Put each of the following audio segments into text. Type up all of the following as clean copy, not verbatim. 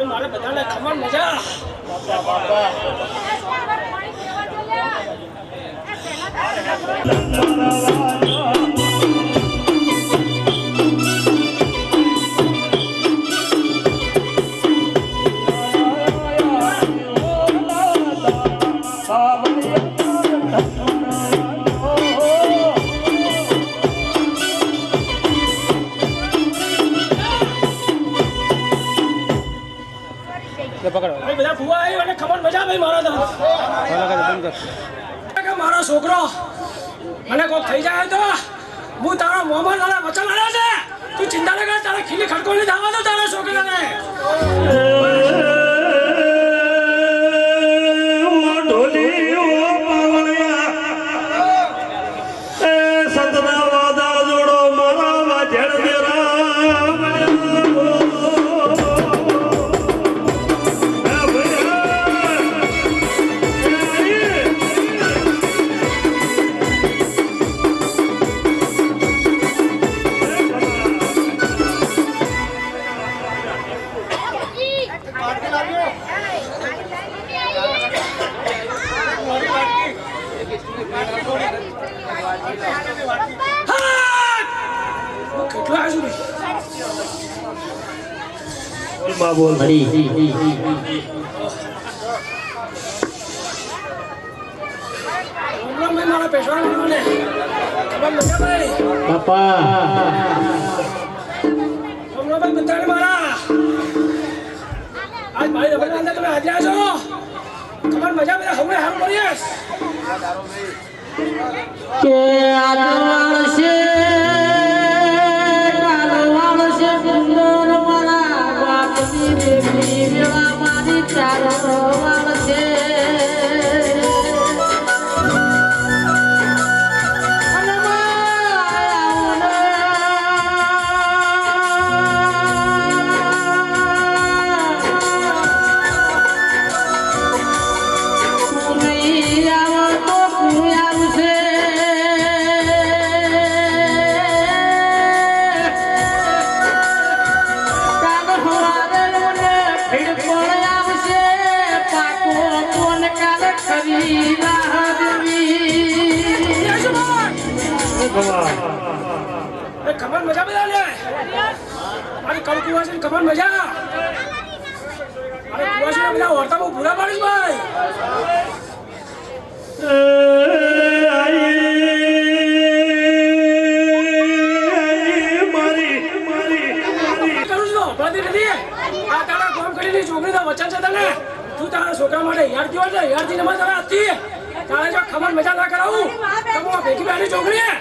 મારે બધાને ખમણ મજા મારો છોકરો મને કોઈ થઈ જાય તો હું તારો મોહમ્મદ વાળા વચન આવ્યા છે તું ચિંતા ન કર તારે ખીલી ખડકો નહીં થવા દો તારા છોકરાને બોલ મારા પેશવાના મને ખબર મજા ભાઈ બાપા ભાઈ બધાને મારા આજ ભાઈ રબર અંદર તમે હાજર છો ખબર મજા બધા હવે હારું કરીશ કે આદવાળશે સુંદર મારા બાપની બેબી વેળા મારી ચારો વાળશે ખબર મજા બધા લે મારી કુવાસી ખબર મજા અરે કુવાસી બધા ઓરતા બહુ ભૂરા પાડીશ ભાઈ કરું છું બધી નથી આ તારા કામ કરીને છોકરી તો વચન છે તને તું તારા છોકરા માટે યાર કેવો છે યાર થી નમા તમે હતી તારે જો ખબર મજા ના કરાવું તો ભેગી બેની છોકરી હે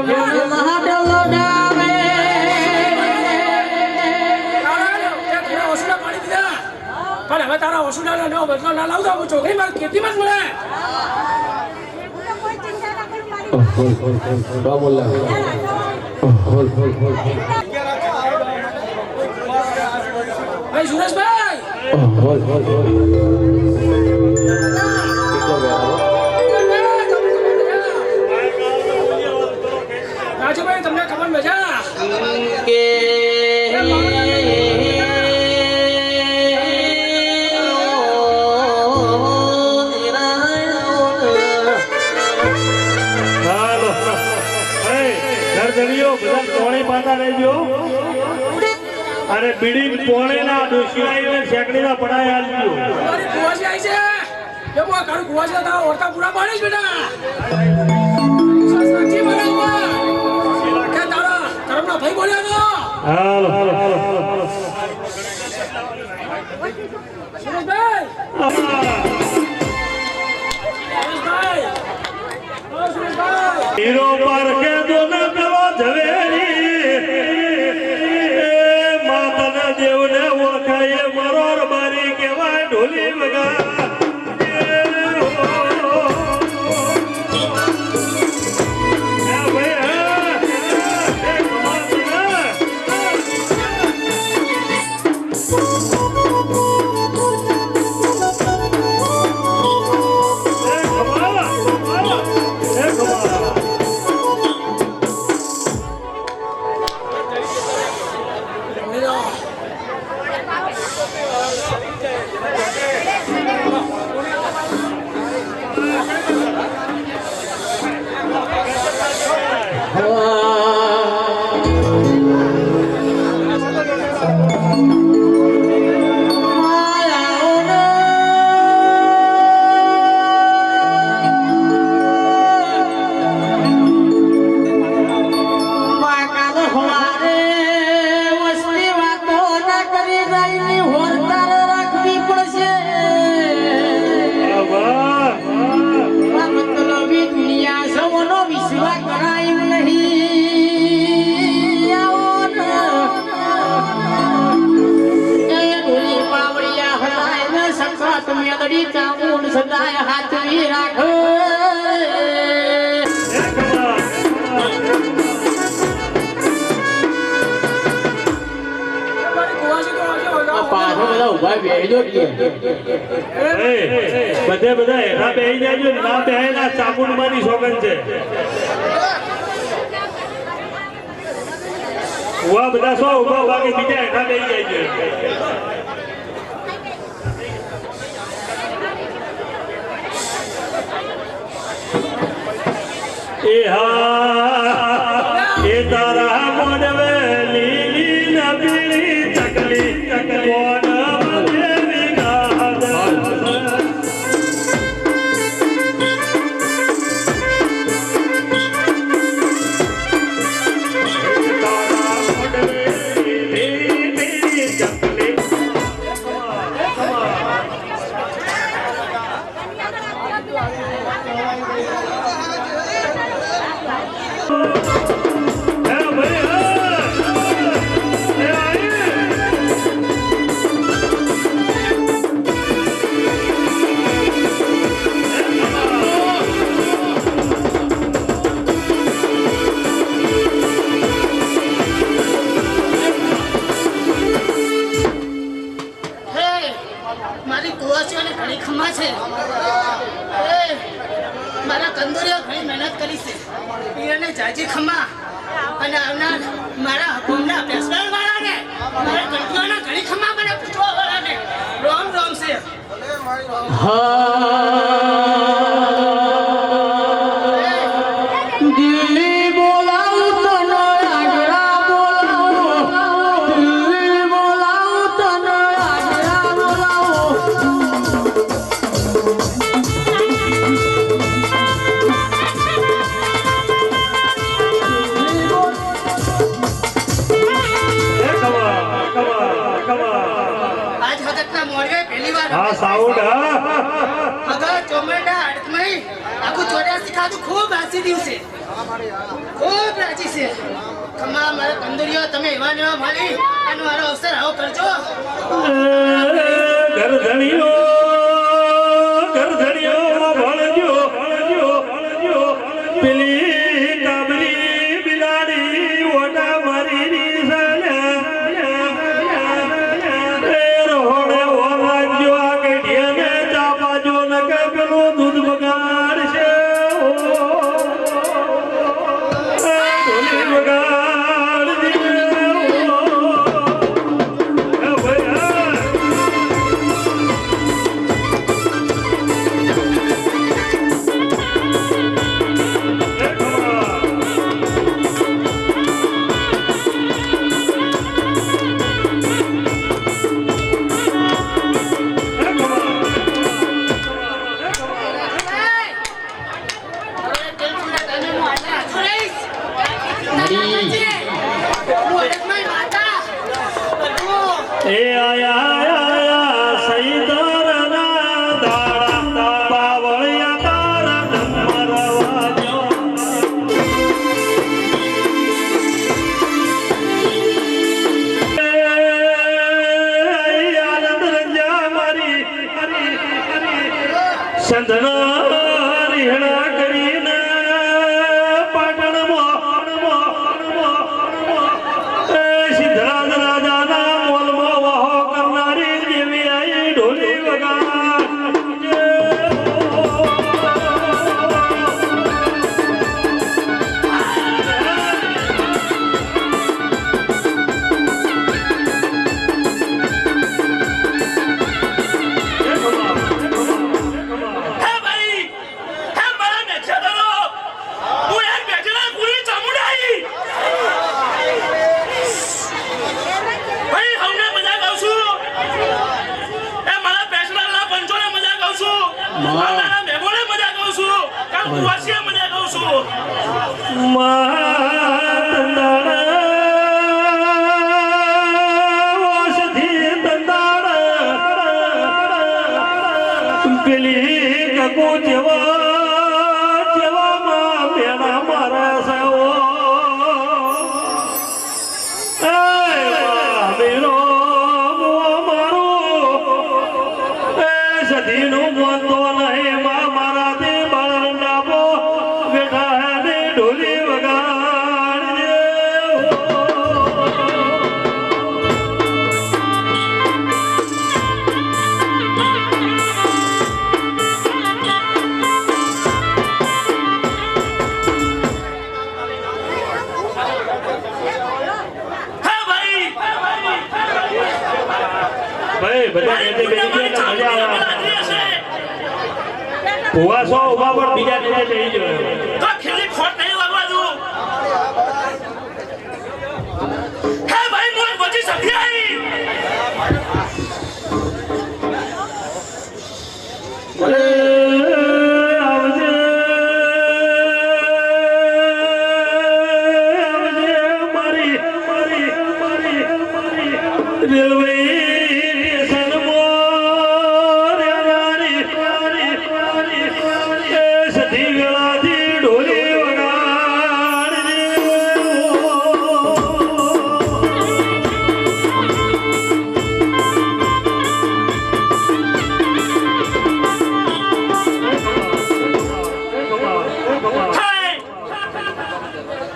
મહાદેવ ડાવે ઓસુડા પાડી દીધા પણ હવે તારા ઓસુડા નો બદલો ના લાવતો હું છોકરી મારી ખેતીમાં જ મળે ભાઈ સુરેશભાઈ રાજુભાઈ તમને ખબર મજા અરે બીડી પોણે ના દોશીઓ શેકડી ના પડાય આલજો મારી કુવાસી આવી છે એ બો કાળુ કુવાસી તારા ઓરતા પૂરા પાડીશ બેટા સાચી બનાવવા કે તારા ધર્મના ભાઈ બોલ્યા તો હાલો સુરેશભાઈ હીરો પર કે દોને પેલો ઝવેરી માતાના દેવને ઓળખાય મરોર બારી કહેવાય ઢોલી વગા સદાય હાથવી રાખો પાછો બધા ઉભા બેહજો બધા હેઠા બેહી જાજો ના બેહેલા ચાપુડ મારી સોગન છે ઉભા બધા સો ઉભા બાકી બીજા હેઠા બેહી જાજો એ હા એ તારા મોડવે લીલી નબીલી ચકલી કોણ દેવી ગાદ મારી કુવાસીઓને ઘણી ખમા છે મારા કંદોરીઓ ઘણી મહેનત કરી છે પીરને જાજી ખમા અને આવનાર મારા હકુમના પેશવાર વાળાને મારા કંદોરીઓના ઘણી ખમા મને પૂછવા વાળાને રોમ રોમ છે દિલ્હી બોલાવું તને આગળ બોલાવું દિલ્હી બોલાવું તને આગળ બોલાવું આજ વખતના મોરવે પહેલી વાર હા સાઉન્ડ હા અગર ચોમેડા અડકમઈ આખું ચોર્યા શીખાતું ખૂબ રાજી દિવસે ખૂબ રાજી છે ખમા મારા કંદોરીઓ તમે એવા ને એવા મારી એનો મારો અવસર આવો કરજો ગરધણીઓ ભણજો પેલી કાબરી બિલાડી ઓટા મારી રીસને રોહડે ઓરાજો આ કેઠિયાને ચાપાજો ન કે પેલું દૂધ બગાડશે ઢોલી બગાડ એ આયા સૈદરના દાડા પાવળિયા તારા નમરવાજો આનંદ રંજા મારી સંધના રીહણા કરીને સિદ્ધરાજ રાજાના મોલમાં વહો કરનારી દેવી આઈ ઢોલી પેલી કકુ જેવામાં પેલા મારા સવો બેરો મારો સધીનું મોતો નહીં મારા તે બાળ નાબો બેઠા હે ઢોલી વગાડ બધા ભુવા સો ઉભા પર બીજા જઈ ગયો.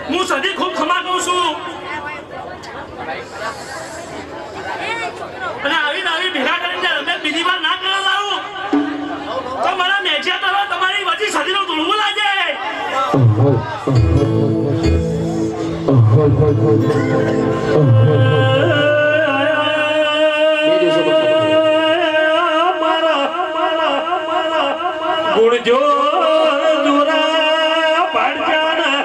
હું સદી ખૂબ ખમા કહું છું અને આવી ભેગા કરીને રમે બીજી વાર ના કરવા લાવું તો મારા મેચિયા તો તમારી વચ્ચે સદીનું ધૂળવું લાગે. ગુણજો દુરા પાડજાના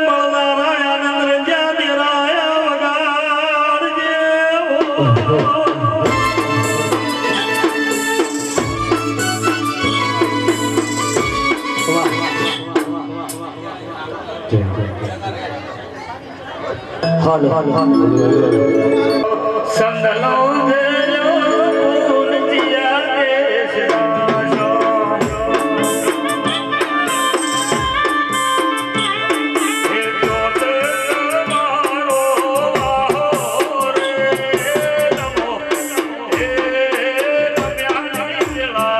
મળનારા આનંદ રંજા દેરાયા વગાડજે. સંદલો દેજો ફૂલ જીયા દેશ રાજો. હે જોત મારો રે નમો હે નમ્યાની દિલા.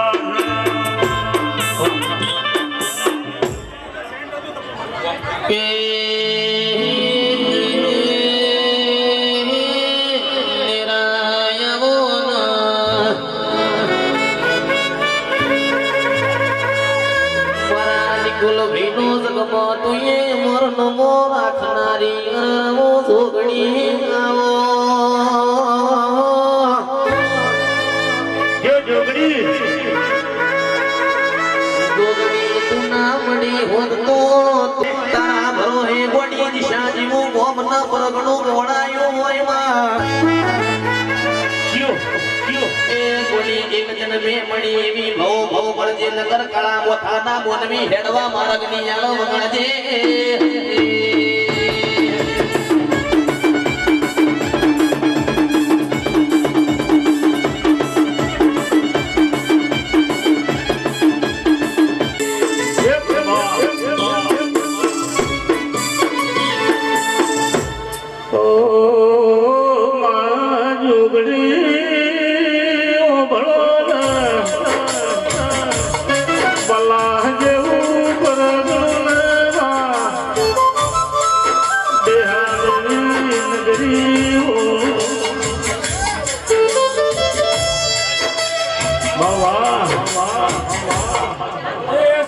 જો જોગડી નગર કળા મોથાના મોનવી હેડવા માર્ગની યાળો વગાડજે.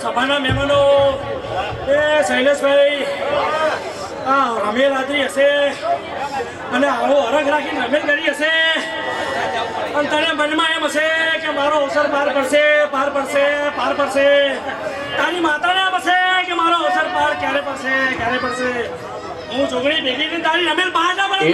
સભાના મહેમાનો એ શૈલેષભાઈ આ રમેલ રાત્રિ હશે અને આવો હરખ રાખીને રમેલ કરી હશે અને તને મનમાં એમ હશે કે મારો અવસર પાર પડશે તારી માતાને એમ હશે કે મારો અવસર પાર ક્યારે પડશે હું જોગણી ભેગી કરીને તારી રમેલ બહાર ના પડે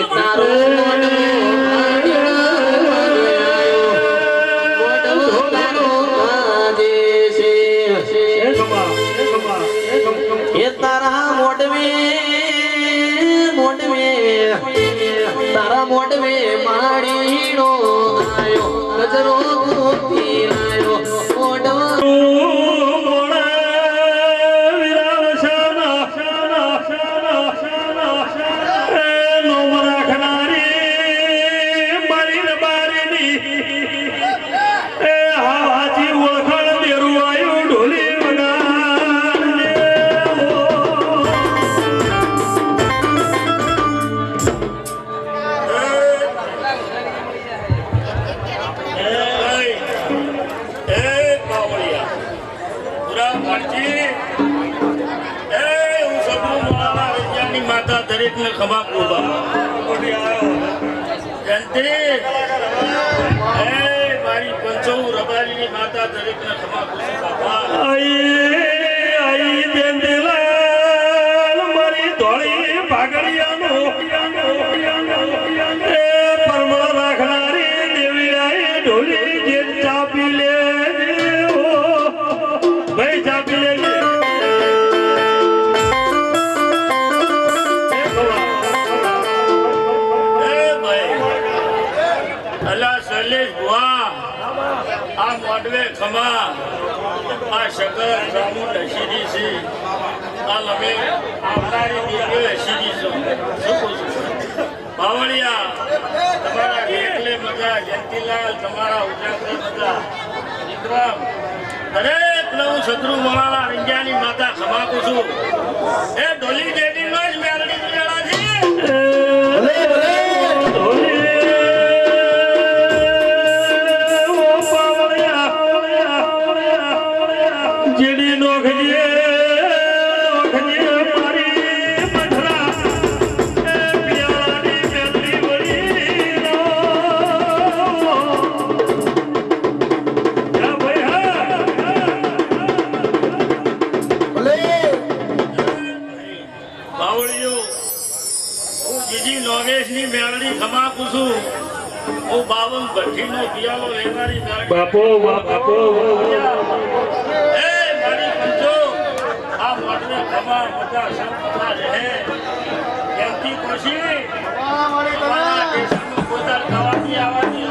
તારા મોડવે માડીનો આયો ગજરો ગોતી આયો મોડવો દરેક ને ખભા પૂરવા મારી પંચો રબારીની માતા દરેક ને ખભા મારી ધોળી ભાગડિયાનો પરમળ રાખનારી દેવી આઈ ઢોલી જે ચાપી લે ભાઈ ચાપી લે આ મોડવે ખમા આ શંકર ચામુંડ હસીદી છે આ લમે આવનારી દીકરીઓ હસીદી છે શું કહું છું બાવળિયા તમારા એકલે મજા જયંતીલાલ તમારા ઉજાગર મજા વિક્રમ દરેક એટલે હું શત્રુ મોળાના રંજાની માતા ખમાકું છું એ ઢોલી દેવીનો જ મેલડી મેળા છે જેડી નોખજે મારી પથરા પિયાળાની મેલડી વળી બાવળીઓ હું જીજી નોગેશની મેળડી ખમાકું છું હું 52 ભઠ્ઠીનો પિયાલો લેનારી મેળડી બાપો એ મારી પંચો આ મોટને ખમા મોટા સંપતા રહે કેમથી કોશી તમારા દેશમાં પોતાર ખાવાની આવવાની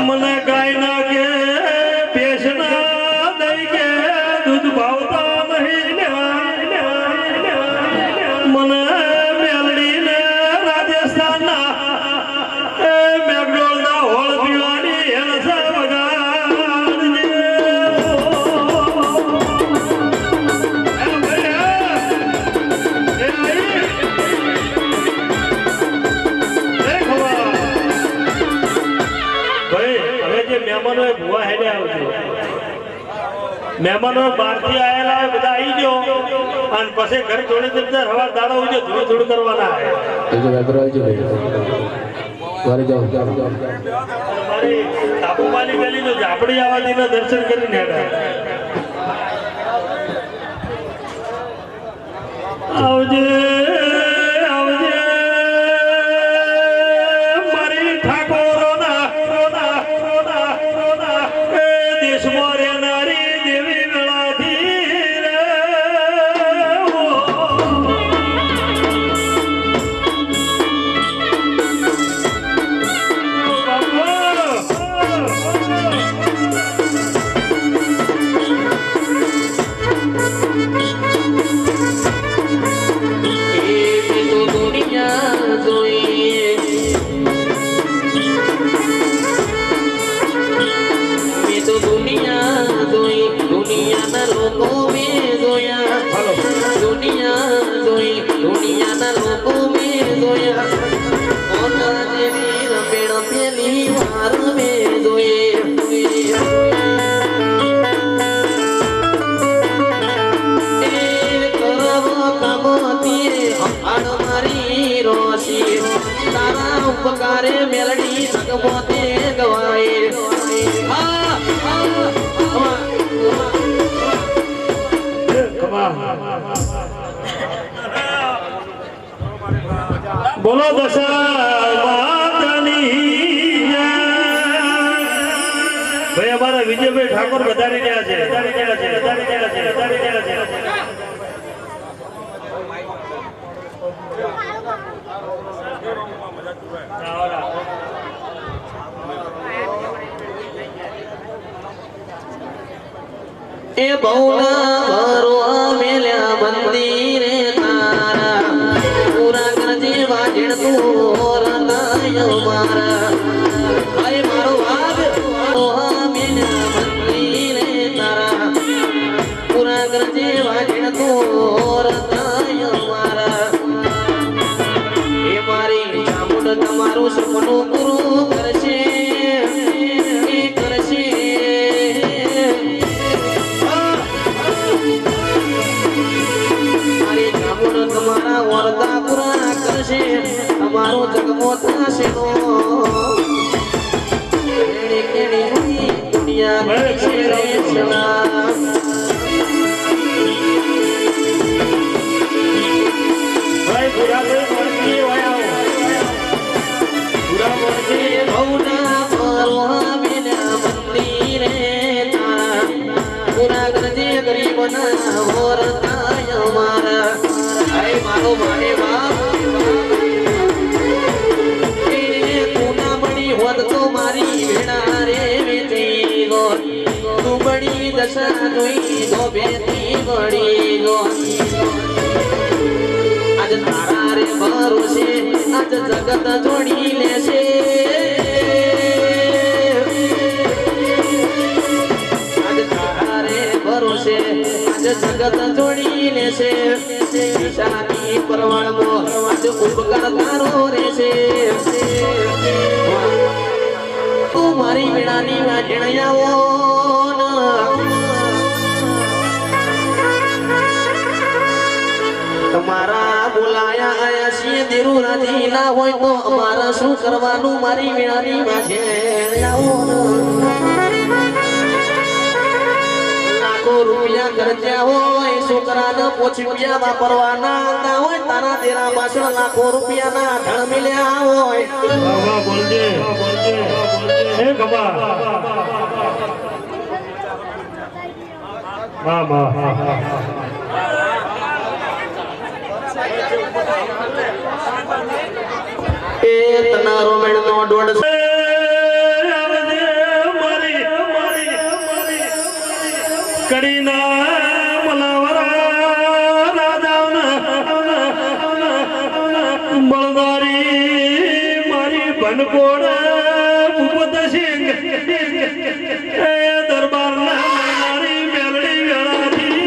મને ગાય ના કે ભેંસના દઈ કે દૂધ ભાવતા નહીં મને મેલડી ને રાજસ્થાનના મેઘડોળના હોળ પીવાની હેલસર મહેમાનો બહારથી આવેલા હોય બધા આવી ગયો અને પછી ઘર જોડે જતા હવા દાડો હોય થોડું થોડું કરવાના મારી તાપુમાની ગલી તો ઝાપડી આવાથી દર્શન કરીને આવજે આવજે મારી ઠાકોરોના દેશમાં રહેનારી દેવી મેળાથી ઉપકારે મેલડી સગપોતે ગવાય બોલો દશાની ભાઈ અમારા વિજયભાઈ ઠાકોર વધારી રહ્યા છે એ બહુના ભરવા મેલ્યા મંદિરે તારા પૂરા કરજે વાજણ તું રતાય મારા આય મારો વાગ ભરવા મેલ્યા મંદિરે તારા પૂરા કરજે વાજણ તું રતાય મારા એ મારી ચામુંડ તમારું સપનું પૂરું કરશે તમારા વરદા પૂરા કરશે તમારો જગમો થશે નો કેડી કેડી દુનિયા છે રે સલામ ભાઈ પૂરા મોરતી વાયા પૂરા મોરતી ભૌના પરવા બિના મંદિરે તારા પૂરા કરજે ગરીબના વરદાય મારા આય મારો મારે બાપ એ કોના બની હોત તો મારી વેણા રે વેતી ગો તું બની દશા જોઈ ગો બેતી ગળી ગો આજ તારા તારે ભરોસે આજ જગત જોડી લેશે આજ તારે ભરોસે આજ જગત જોડી લેશે દિશાની પરવાળમાં આજ ઉપકાર તારો રહેશે તું મારી વીણાની વાજણિયાઓ તમારા બોલાયા આયા છીએ દેરું રાજી ના હોય તો અમારા શું કરવાનું મારી વીણાની વાજણિયાઓ લાખો રૂપિયા ખર્ચ્યા હોય છોકરાને પોચી રૂપિયા વાપરવાના ના હોય તારા તેરા પાછળ લાખો રૂપિયાના ધણ મિલ્યા હોય બાબા બોલજે હે ગબા વાહ એ તનારો મેળનો દોડ કડીના મલાવરા રાજાના બળદારી મારી ભનકોડ ભૂપત સિંહ એ દરબારના મારી મેલડી વેળાથી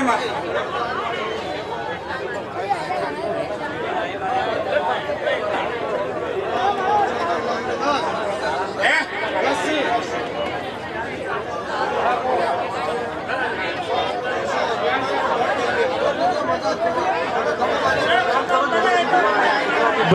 Bye.